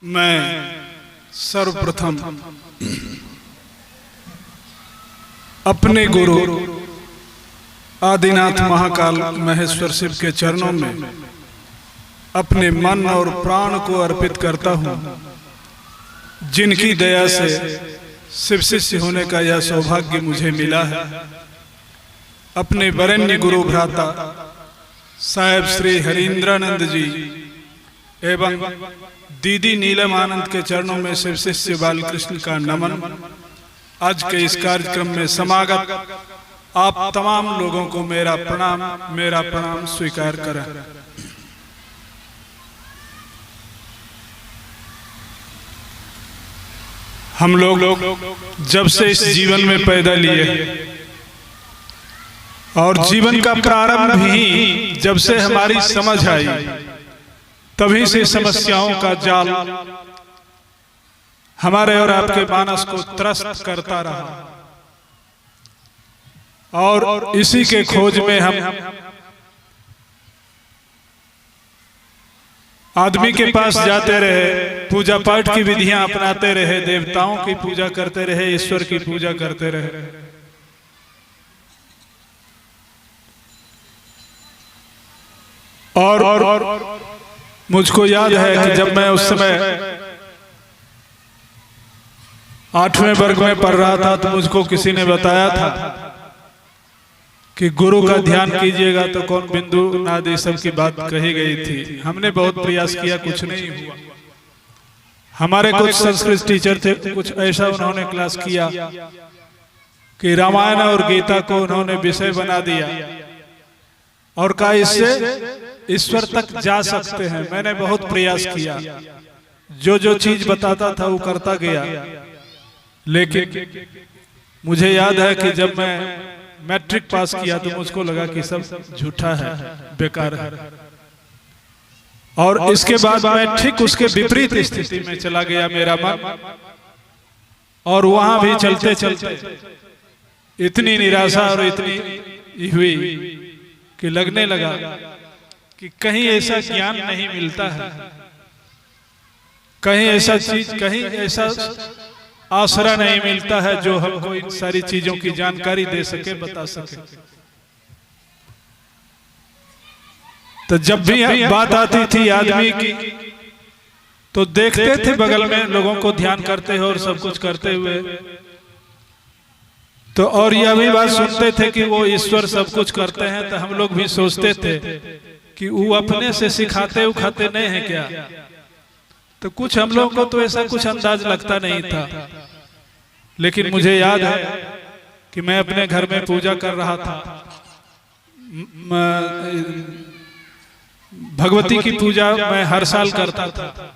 मैं सर्वप्रथम अपने गुरु आदिनाथ महाकाल महेश्वर शिव के चरणों में अपने मन और प्राण को अर्पित करता हूँ, जिनकी दया से शिव शिष्य होने का यह सौभाग्य मुझे मिला है। अपने वरेण्य गुरु भ्राता साहेब श्री हरीन्द्रानंद जी एवं दीदी नीलम आनंद के चरणों में शिव शिष्य बालकृष्ण का नमन। आज के इस कार्यक्रम में समागत आप तमाम लोगों को मेरा प्रणाम स्वीकार करें। हम लोग जब से इस जीवन में पैदा लिए और जीवन का प्रारंभ ही जब से हमारी समझ आई, तभी से समस्याओं का जाल हमारे और आपके मानस को त्रस्त करता रहा और इसी के खोज में हम आदमी के पास जाते रहे, पूजा पाठ की विधियां अपनाते रहे, देवताओं की पूजा करते रहे, ईश्वर की पूजा करते रहे। और मुझको याद है कि जब मैं उस समय 8वें वर्ग में पढ़ रहा था तो मुझको किसी ने बताया था कि गुरु का ध्यान कीजिएगा तो कौन बिंदु नादि सब की बात कही गई थी। हमने बहुत प्रयास किया, कुछ नहीं हुआ। हमारे कुछ संस्कृत टीचर थे, कुछ ऐसा उन्होंने क्लास किया कि रामायण और गीता को उन्होंने विषय बना दिया और कहा इससे ईश्वर तक जा सकते हैं। मैंने बहुत प्रयास किया, जो चीज बताता था वो करता गया, लेकिन मुझे याद है कि जब मैं मैट्रिक पास किया तो मुझको लगा कि सब झूठा है, बेकार है। और इसके बाद मैं ठीक उसके विपरीत स्थिति में चला गया मेरा मन, और वहां भी चलते चलते इतनी निराशा और इतनी हुई कि लगने लगा कि कहीं ऐसा ज्ञान नहीं मिलता है, कहीं ऐसा चीज, कहीं ऐसा आसरा नहीं मिलता है जो हमको इन सारी चीजों की जानकारी दे सके, बता सके। तो जब भी बात आती थी आदमी की तो देखते थे बगल में लोगों को ध्यान करते हुए और सब कुछ करते हुए, तो और यह भी बात सुनते थे कि वो ईश्वर सब कुछ करते हैं। तो हम लोग भी सोचते थे कि वो अपने से सिखाते उखाते नहीं है क्या। तो कुछ हम लोगों को तो ऐसा कुछ अंदाज लगता नहीं था, लेकिन मुझे याद है कि मैं अपने घर में पूजा कर रहा था, भगवती की पूजा मैं हर साल करता था।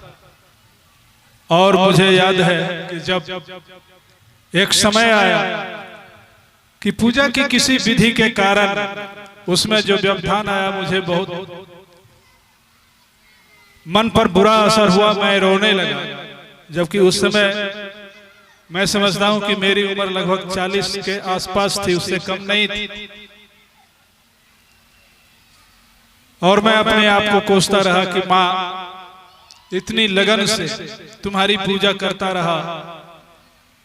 और मुझे याद है कि जब एक समय आया कि पूजा की किसी विधि के कारण उसमें जो व्यवधान आया, मुझे बहुत मन पर बुरा असर हुआ, मैं रोने लगा। जबकि उस समय मैं समझता हूं कि मेरी उम्र लगभग 40 के आसपास थी, उससे कम नहीं थी। और मैं अपने आप को कोसता रहा कि माँ इतनी लगन से तुम्हारी पूजा करता रहा।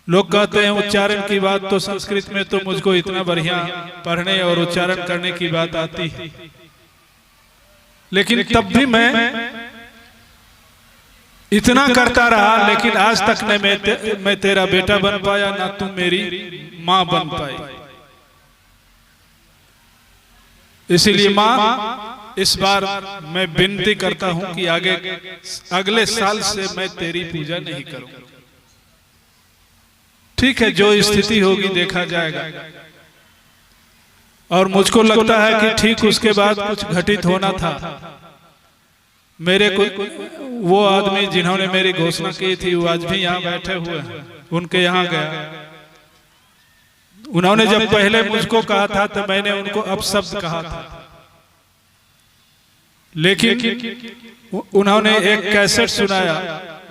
लोग कहते हैं उच्चारण की बात, तो संस्कृत में तो मुझको इतना बढ़िया पढ़ने और उच्चारण करने की बात आती है, लेकिन तब भी मैं इतना करता रहा। लेकिन आज तक न मैं तेरा बेटा बन पाया, ना तुम मेरी माँ बन पाई। इसीलिए माँ, इस बार मैं विनती करता हूं कि अगले साल से मैं तेरी पूजा नहीं करूंगा। ठीक है, जो स्थिति होगी देखा जाएगा। और मुझको लगता है कि ठीक उसके बाद कुछ घटित होना था। मेरे को वो आदमी जिन्होंने मेरी घोषणा की थी वो आज भी यहाँ बैठे हुए हैं, उनके यहाँ गया। उन्होंने जब पहले मुझको कहा था तो मैंने उनको अपशब्द कहा था, लेकिन उन्होंने एक कैसेट सुनाया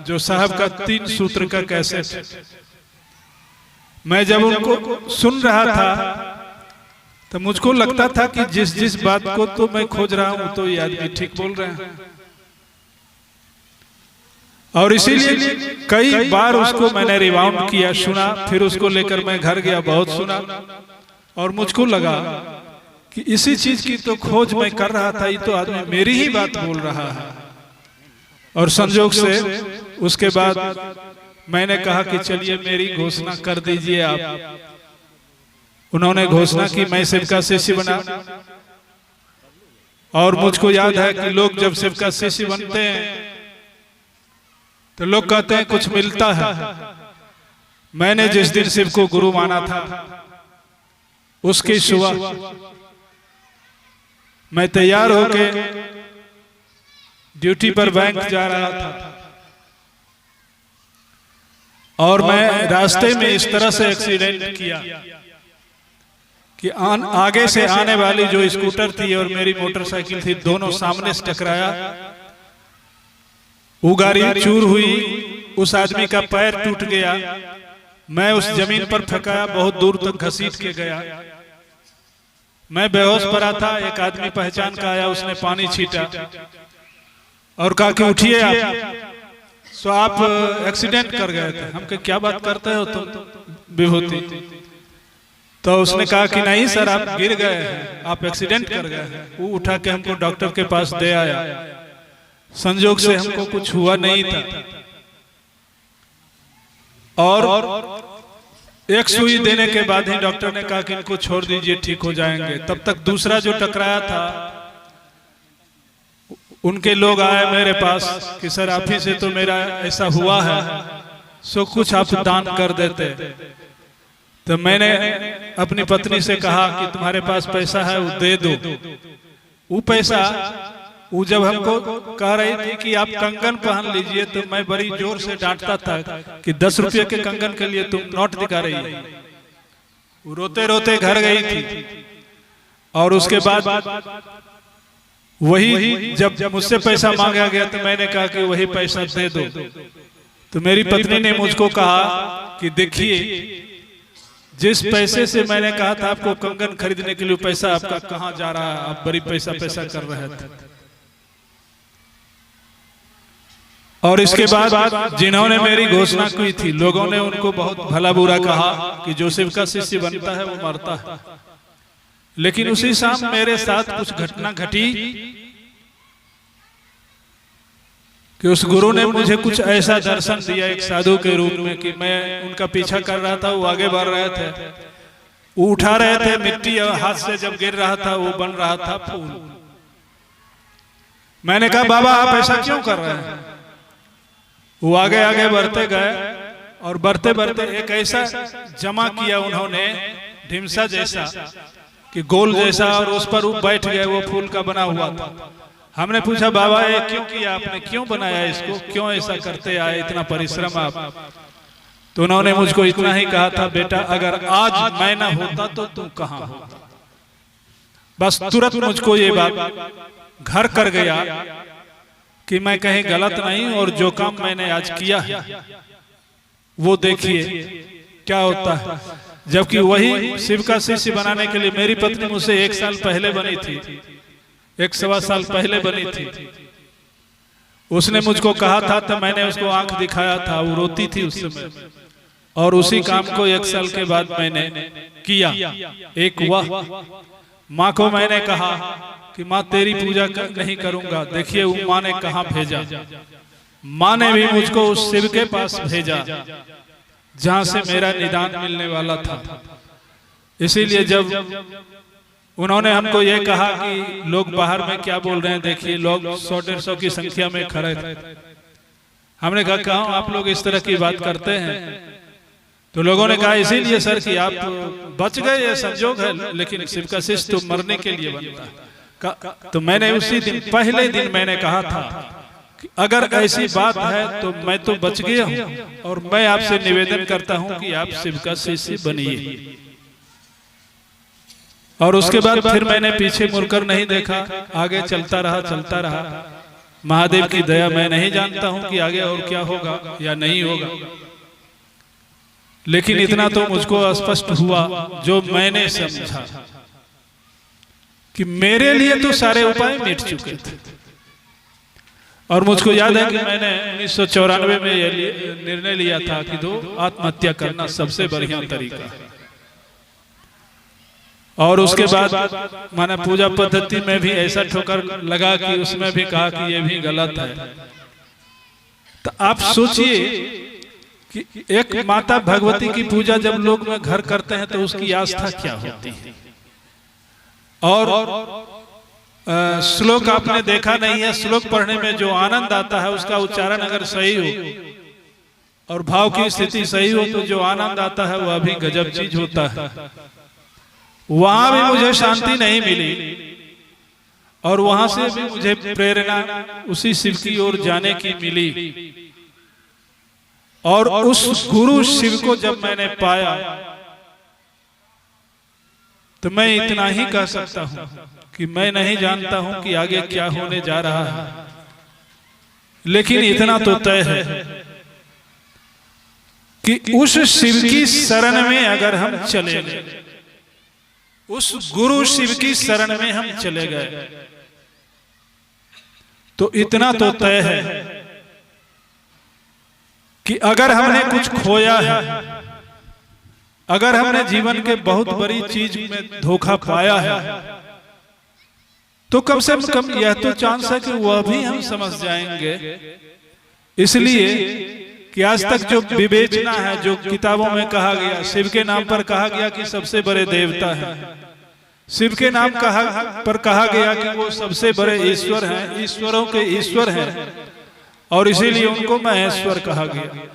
जो साहब का 3 सूत्र का कैसेट। मैं जब उनको सुन रहा था तो मुझको लगता था कि जिस बात को तो मैं खोज रहा हूं तो ये आदमी ठीक बोल रहे हैं। और इसीलिए कई बार उसको मैंने रिवाउंड किया, सुना, फिर उसको लेकर मैं घर गया, बहुत सुना, और मुझको लगा कि इसी चीज की तो खोज मैं कर रहा था, ये तो आदमी मेरी ही बात बोल रहा है। और संजोग से उसके बाद मैंने कहा कि चलिए मेरी घोषणा कर दीजिए आप। उन्होंने घोषणा की, मैं शिव का शिष्य बना। और मुझको याद है कि लोग जब शिव का शिष्य बनते हैं तो लोग कहते हैं कुछ मिलता है। मैंने जिस दिन शिव को गुरु माना था उसकी सुबह मैं तैयार होके ड्यूटी पर बैंक जा रहा था और मैं रास्ते में इस तरह से एक्सीडेंट किया कि आगे से आने वाली जो स्कूटर थी और मेरी मोटरसाइकिल थी, दोनों सामने से टकराया। वो गाड़ी चूर हुई, उस आदमी का पैर टूट गया, मैं उस जमीन पर फेंकाया, बहुत दूर तक घसीट के गया। मैं बेहोश पड़ा था, एक आदमी पहचान का आया, उसने पानी छीटा और कहा कि उठिए आप, सो आप एक्सीडेंट कर गए थे। हम क्या बात करते हो तुम विभूति? तो उसने कहा कि नहीं सर, आप गिर गए हैं, आप एक्सीडेंट कर गए हैं। वो उठा के हमको डॉक्टर के पास दे आया। संजोग से हमको कुछ हुआ नहीं था और एक सुई देने के बाद ही डॉक्टर ने कहा कि इनको छोड़ दीजिए, ठीक हो जाएंगे। तब तक दूसरा जो टकराया था उनके लोग आए मेरे पास कि सर आप ही से तो मेरा ऐसा हुआ है, सो कुछ आप दान कर देते। तो मैंने अपनी पत्नी से कहा कि तुम्हारे पास पैसा है वो दे दो। वो पैसा वो जब हमको कह रही थी कि आप कंगन पहन लीजिए तो मैं बड़ी जोर से डांटता था कि 10 रुपये के कंगन के लिए तुम नोट दिखा रही है। वो रोते रोते घर गई थी और उसके बाद वही जब मुझसे पैसा मांगा गया तो मैंने कहा कि वही पैसा दे दो। तो मेरी पत्नी ने मुझको कहा कि देखिए, जिस पैसे से मैंने कहा था आपको कंगन खरीदने के लिए, पैसा आपका कहाँ जा रहा है? आप बड़ी पैसा कर रहे थे। और इसके बाद जिन्होंने मेरी घोषणा की थी, लोगों ने उनको बहुत भला बुरा कहा कि जो शिव का शिष्य बनता है वो मरता है। लेकिन उसी शाम मेरे साथ कुछ घटना घटी कि उस गुरु ने मुझे कुछ ऐसा दर्शन दिया एक साधु के रूप में कि मैं उनका पीछा कर रहा था, वो आगे बढ़ रहे थे, वो उठा रहे थे मिट्टी और हाथ से जब गिर रहा था वो बन रहा था फूल। मैंने कहा बाबा आप ऐसा क्यों कर रहे हैं? वो आगे आगे बढ़ते गए और बढ़ते बढ़ते एक ऐसा जमा किया उन्होंने ढिमसा जैसा कि गोल जैसा, और उस पर वो बैठ गए, वो फूल का बना हुआ था। हमने पूछा बाबा ये क्यों किया आपने, क्यों बनाया इसको, क्यों ऐसा करते आए, इतना परिश्रम आप? तो उन्होंने मुझको इतना ही कहा था, बेटा अगर आज मैं ना होता तो तू कहाँ होता। बस तुरंत मुझको ये बात घर कर गया कि मैं कहीं गलत नहीं, और जो काम मैंने आज किया है वो देखिए क्या होता है। जबकि वही शिव का शिष्य बनाने के लिए मेरी पत्नी मुझसे 1 साल पहले बनी थी, 1 सवा साल पहले बनी थी। उसने मुझको कहा था तो मैंने उसको आंख दिखाया था, वो रोती थी उस समय, और उसी काम को 1 साल के बाद मैंने किया। एक वह माँ को मैंने कहा कि माँ तेरी पूजा नहीं करूंगा। देखिए वो माँ ने कहाँ भेजा, माँ ने भी मुझको उस शिव के पास भेजा जहां से मेरा निदान मिलने वाला था। इसीलिए जब उन्होंने हमको ये कहा कि लोग बाहर में क्या बोल रहे हैं, देखिए लोग 100-150 की संख्या में खड़े थे। हमने कहा कहाँ आप लोग इस तरह की बात करते हैं? तो लोगों ने कहा इसीलिए सर कि आप बच गए, ये संजोग है, लेकिन शिव का शिष्य तो मरने के लिए बनता है। तो मैंने उसी दिन पहले दिन मैंने कहा था कि अगर ऐसी बात है तो मैं तो बच गया हूं, और मैं आपसे निवेदन करता हूं कि आप शिव का शिष्य बनिए। और उसके बाद फिर मैंने पीछे मुड़कर नहीं देखा, आगे चलता रहा। महादेव की दया, मैं नहीं जानता हूं कि आगे और क्या होगा या नहीं होगा, लेकिन इतना तो मुझको स्पष्ट हुआ जो मैंने समझा कि मेरे लिए तो सारे उपाय मिट चुके थे। और मुझको याद है कि मैंने 1994 में यह निर्णय लिया था कि आत्महत्या करना सबसे बढ़िया तरीका है। और उसके बाद माना पूजा पद्धति में भी ऐसा ठोकर लगा कि उसमें भी कहा कि यह भी गलत है। तो आप सोचिए कि एक माता भगवती की पूजा जब लोग में घर करते हैं तो उसकी आस्था क्या होती है। और श्लोक आपने देखा नहीं है, श्लोक पढ़ने में जो आनंद आता है उसका उच्चारण अगर सही हो और भाव की स्थिति सही हो तो जो आनंद आता है वह भी गजब चीज होता है। वहां भी मुझे शांति नहीं मिली और वहां से भी मुझे प्रेरणा उसी शिव की ओर जाने की मिली। और उस गुरु शिव को जब मैंने पाया तो मैं इतना ही कह सकता हूं कि मैं नहीं जानता हूं कि आगे क्या होने जा रहा है, लेकिन इतना तो तय है कि उस शिव की शरण में अगर हम चले गए, उस गुरु शिव की शरण में हम चले गए तो इतना तो तय है कि अगर हमने कुछ खोया है, अगर हमने जीवन के बहुत बड़ी चीज में धोखा पाया है तो कम से कम यह तो चांस है कि वह भी हम समझ जाएंगे। इसलिए कि आज तक जो विवेचना है, जो किताबों में कहा गया, शिव के नाम पर कहा गया कि सबसे बड़े देवता हैं, शिव के नाम पर कहा गया कि वो सबसे बड़े ईश्वर हैं, ईश्वरों के ईश्वर हैं और इसीलिए उनको महेश्वर कहा गया।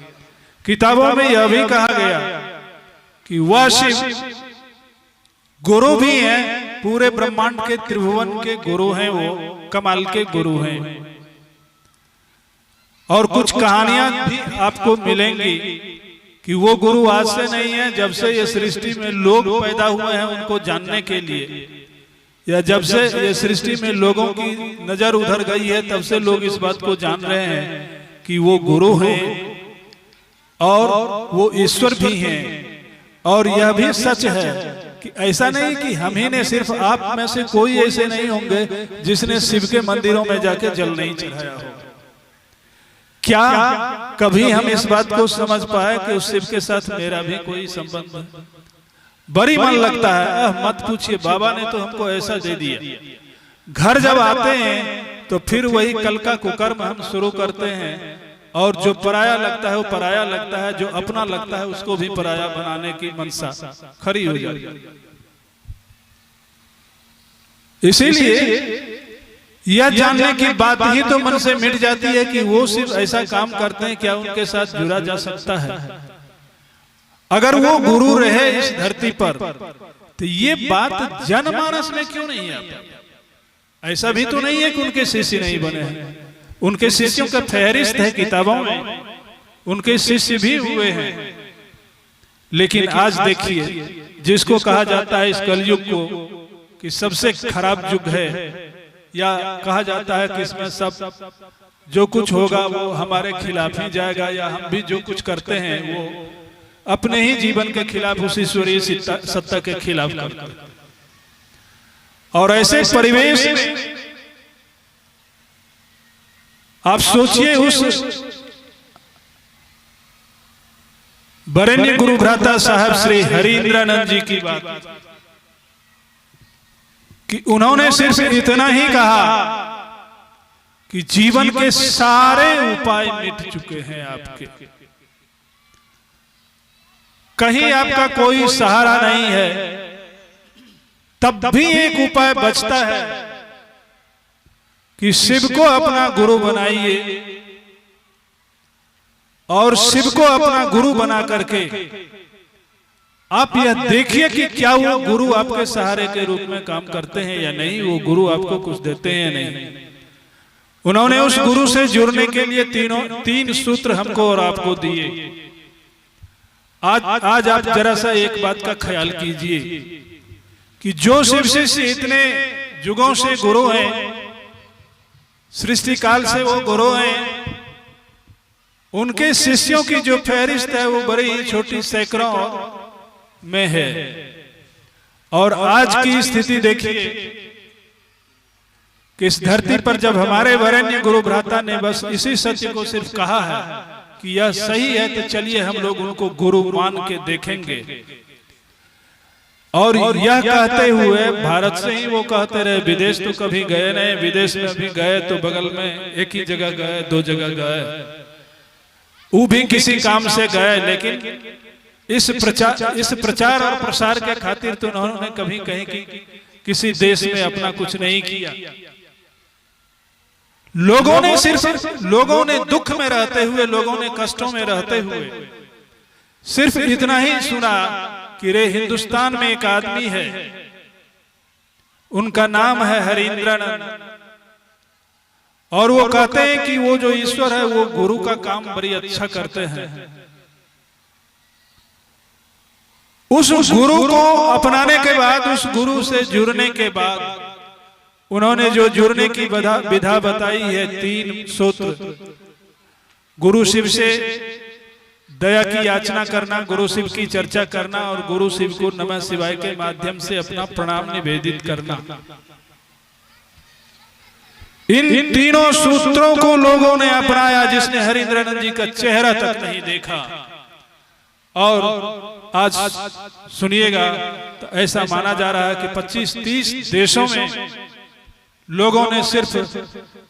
किताबों में यह भी कहा गया कि वह शिव गुरु भी हैं, पूरे ब्रह्मांड के त्रिभुवन के गुरु हैं, वो कमाल के गुरु हैं। और कुछ कहानियां भी आपको मिलेंगी कि वो गुरु आज से नहीं है, जब से ये सृष्टि में लोग पैदा हुए हैं उनको जानने के लिए, या जब से ये सृष्टि में लोगों की नजर उधर गई है तब से लोग इस बात को जान रहे हैं कि वो गुरु हैं और वो ईश्वर भी हैं। और यह भी सच है कि ऐसा नहीं कि हम ही ने, सिर्फ आप में से कोई ऐसे नहीं होंगे जिसने शिव के मंदिरों में जाके जल नहीं चढ़ाया हो। क्या कभी हम इस बात को समझ पाए कि उस शिव के साथ मेरा भी कोई संबंध है? बड़ी मन लगता है, मत पूछिए, बाबा ने तो हमको ऐसा दे दिया। घर जब आते हैं तो फिर वही कल का कुकर्म हम शुरू करते हैं और जो पराया लगता है वो पराया लगता है, जो अपना लगता है उसको भी पराया बनाने की मनसा खड़ी हो जाती है। इसीलिए यह जानने की बात ही तो मन से मिट जाती है कि वो सिर्फ ऐसा काम करते हैं, क्या उनके साथ जुड़ा जा सकता है? अगर वो गुरु रहे इस धरती पर तो ये बात जनमानस में क्यों नहीं है? ऐसा भी तो नहीं है कि उनके शिष्य नहीं बने हैं, उनके शिष्यों का फहरिस्त है किताबों में, उनके शिष्य भी हुए हैं। लेकिन आज देखिए, जिसको कहा जाता है इस कलयुग को कि सबसे खराब युग है, या कहा जाता है कि इसमें सब जो कुछ होगा वो हमारे खिलाफ ही जाएगा, या हम भी जो कुछ करते हैं वो अपने ही जीवन के खिलाफ, उस ईश्वरीय सत्ता के खिलाफ करते हैं। और ऐसे परिवेश में आप सोचिए उस बरेण्य गुरु भ्राता साहब श्री हरीन्द्रानंद जी की बात कि उन्होंने सिर्फ इतना ही कहा कि जीवन के सारे उपाय मिट चुके हैं आपके, कहीं आपका कोई सहारा नहीं है, तब भी एक उपाय बचता है कि शिव को अपना गुरु बनाइए और शिव को अपना गुरु बना करके आप यह देखिए कि क्या वो गुरु आपके सहारे के रूप में काम करते हैं या नहीं, वो गुरु आपको कुछ देते हैं या नहीं। उन्होंने उस गुरु से जुड़ने के लिए तीन सूत्र हमको और आपको दिए। आज आप जरा सा एक बात का ख्याल कीजिए कि जो शिव शिष्य इतने युगों से गुरु हैं, सृष्टि काल से वो गुरु हैं, उनके शिष्यों की जो फहरिस्त है वो बड़ी ही छोटी सैकड़ों में है। और आज की स्थिति देखिए कि इस धरती पर जब हमारे वरेण्य गुरु भ्राता ने बस इसी सत्य को सिर्फ कहा है कि यह सही है, तो चलिए हम लोग उनको गुरु मान के देखेंगे। और यह कहते हुए भारत से ही वो कहते रहे, विदेश तो कभी गए नहीं, विदेश में अभी गए तो बगल में एक ही जगह गए, 2 जगह गए, वो भी किसी काम से गए, लेकिन इस प्रचार और प्रसार के खातिर तो उन्होंने कभी कहीं की किसी देश में अपना कुछ नहीं किया। लोगों ने दुख में रहते हुए, लोगों ने कष्टों में रहते हुए सिर्फ इतना ही सुना कि रे हिंदुस्तान में एक आदमी है, उनका नाम है हरींद्रानंद, और वो कहते हैं कि वो जो ईश्वर है वो गुरु का काम बड़ी अच्छा करते हैं। उस गुरु को अपनाने के बाद, उस गुरु से जुड़ने के बाद उन्होंने जो जुड़ने की विधा बताई है, 3 सूत्र। गुरु शिव से दया की याचना करना, गुरु शिव की चर्चा करना और गुरु शिव को नमः शिवाय के माध्यम से अपना प्रणाम निवेदित करना। इन तीनों सूत्रों को लोगों ने अपनाया, जिसने हरींद्रानंद जी का चेहरा तक नहीं देखा। और आज सुनिएगा तो ऐसा माना जा रहा है कि 25-30 देशों में लोगों ने सिर्फ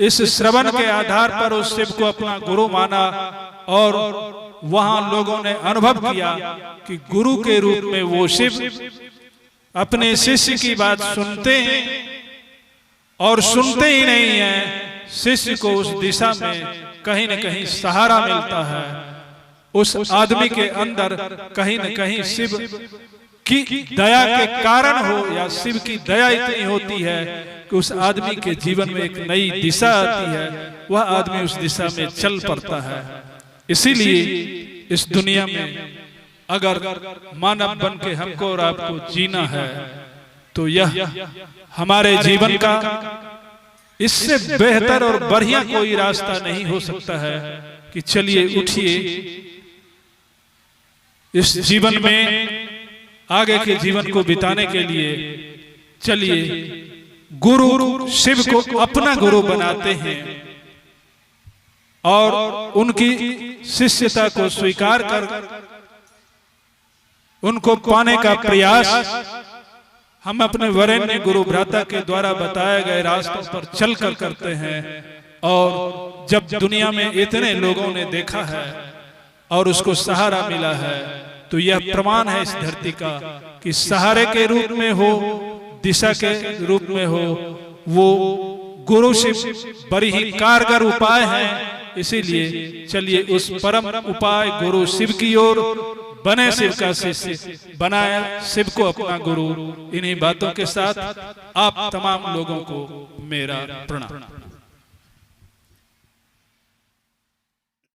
इस श्रवण के आधार पर उस शिव को अपना गुरु माना, और वहां लोगों ने अनुभव किया कि गुरु के रूप में वो शिव अपने शिष्य की बात सुनते हैं, और सुनते ही नहीं है, शिष्य को उस दिशा में कहीं न कहीं सहारा मिलता है। उस आदमी के अंदर कहीं न कहीं शिव की दया के कारण हो, या शिव की दया इतनी होती है कि उस आदमी के जीवन में एक नई दिशा आती है, वह आदमी उस दिशा में चल पड़ता है। इसीलिए इस दुनिया में अगर मानव बन के हमको और आपको जीना है, तो यह हमारे जीवन का इससे बेहतर और बढ़िया कोई रास्ता नहीं हो सकता है कि चलिए उठिए, इस जीवन में आगे के जीवन को बिताने के लिए चलिए गुरु शिव को अपना गुरु बनाते हैं, और उनकी शिष्यता को स्वीकार कर उनको पाने का प्रयास हम अपने वरेण्य गुरु भ्राता के द्वारा बताए गए रास्तों पर चलकर करते हैं। और जब दुनिया में इतने लोगों ने देखा है और उसको सहारा मिला है, तो यह प्रमाण है इस धरती का कि सहारे के रूप में हो, दिशा के रूप में हो, वो गुरु शिव बड़ी ही कारगर उपाय है। इसीलिए चलिए उस परम उपाय गुरु शिव की ओर बने, शिव का शिष्य बनाया, शिव को अपना गुरु। इन्हीं बातों के साथ आप तमाम लोगों को मेरा प्रणाम।